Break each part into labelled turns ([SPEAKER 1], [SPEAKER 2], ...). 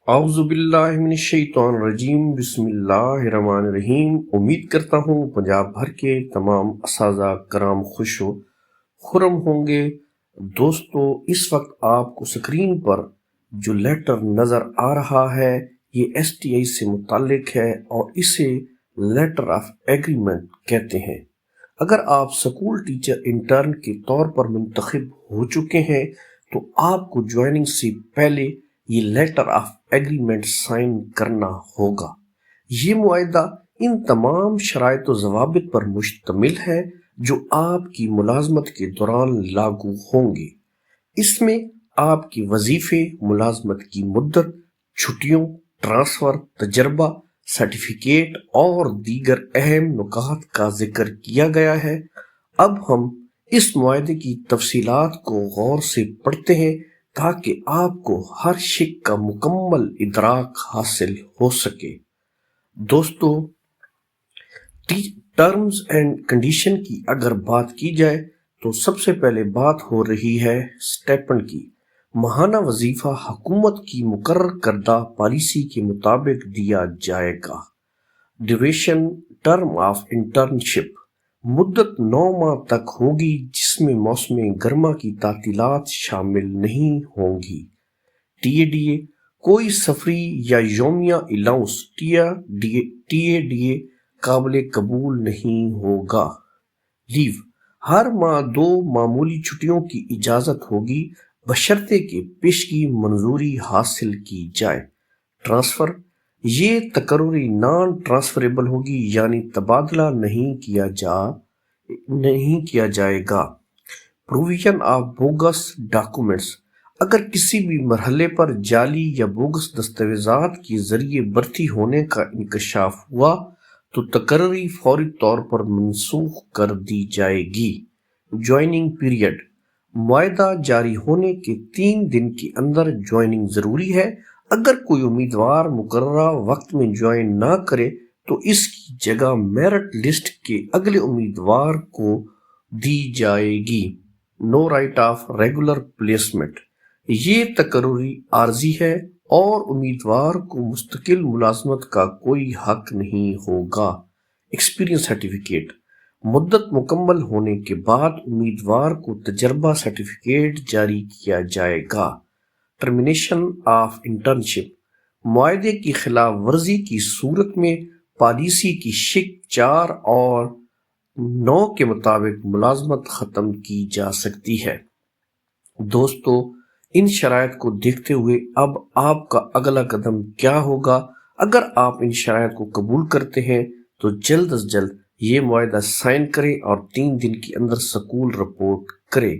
[SPEAKER 1] اعوذ باللہ من الشیطان الرجیم، بسم اللہ الرحمن الرحیم۔ امید کرتا ہوں پنجاب بھر کے تمام اساتذہ کرام خوش و خرم ہوں گے۔ دوستو، اس وقت آپ کو سکرین پر جو لیٹر نظر آ رہا ہے یہ ایس ٹی آئی سے متعلق ہے اور اسے لیٹر آف ایگریمنٹ کہتے ہیں۔ اگر آپ سکول ٹیچر انٹرن کے طور پر منتخب ہو چکے ہیں تو آپ کو جوائننگ سے پہلے یہ لیٹر آف ایگریمنٹ سائن کرنا ہوگا۔ یہ معاہدہ ان تمام شرائط و ضوابط پر مشتمل ہے جو آپ کی ملازمت کے دوران لاگو ہوں گے۔ اس میں آپ کے وظیفے، ملازمت کی مدت، چھٹیوں، ٹرانسفر، تجربہ، سرٹیفکیٹ اور دیگر اہم نکات کا ذکر کیا گیا ہے۔ اب ہم اس معاہدے کی تفصیلات کو غور سے پڑھتے ہیں تاکہ آپ کو ہر شق کا مکمل ادراک حاصل ہو سکے۔ دوستو، ٹرمز اینڈ کنڈیشن کی اگر بات کی جائے تو سب سے پہلے بات ہو رہی ہے سٹیپنڈ کی۔ ماہانہ وظیفہ حکومت کی مقرر کردہ پالیسی کے مطابق دیا جائے گا۔ ڈیوریشن ٹرم آف انٹرنشپ مدت 9 ماہ تک ہوگی، جس میں موسم گرما کی تعطیلات شامل نہیں ہوں گی۔ ٹی اے ڈی اے کوئی سفری یا یومیہ allowance T A D A قابل قبول نہیں ہوگا۔ لیو ہر ماہ 2 معمولی چھٹیوں کی اجازت ہوگی بشرطے کہ پیشگی منظوری حاصل کی جائے۔ ٹرانسفر یہ تقرری نان ٹرانسفریبل ہوگی، یعنی تبادلہ نہیں کیا جائے گا۔ پروویژن آف بوگس ڈاکومنٹس اگر کسی بھی مرحلے پر جعلی یا بوگس دستاویزات کے ذریعے بھرتی ہونے کا انکشاف ہوا تو تقرری فوری طور پر منسوخ کر دی جائے گی۔ جوائننگ پیریڈ معاہدہ جاری ہونے کے 3 دن کے اندر جوائننگ ضروری ہے۔ اگر کوئی امیدوار مقررہ وقت میں جوائن نہ کرے تو اس کی جگہ میرٹ لسٹ کے اگلے امیدوار کو دی جائے گی۔ نو رائٹ آف ریگولر پلیسمنٹ یہ تقرری عارضی ہے اور امیدوار کو مستقل ملازمت کا کوئی حق نہیں ہوگا۔ ایکسپیرئنس سرٹیفکیٹ مدت مکمل ہونے کے بعد امیدوار کو تجربہ سرٹیفکیٹ جاری کیا جائے گا۔ ٹرمینیشن آف انٹرنشپ معاہدے کی خلاف ورزی کی صورت میں پالیسی کی شق 4 اور 9 کے مطابق ملازمت ختم کی جا سکتی ہے۔ دوستو، ان شرائط کو دیکھتے ہوئے اب آپ کا اگلا قدم کیا ہوگا؟ اگر آپ ان شرائط کو قبول کرتے ہیں تو جلد از جلد یہ معاہدہ سائن کریں اور 3 دن کے اندر سکول رپورٹ کریں۔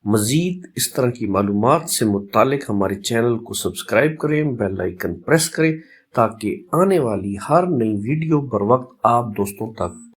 [SPEAKER 1] مزید اس طرح کی معلومات سے متعلق ہمارے چینل کو سبسکرائب کریں، بیل آئیکن پریس کریں تاکہ آنے والی ہر نئی ویڈیو بر وقت آپ دوستوں تک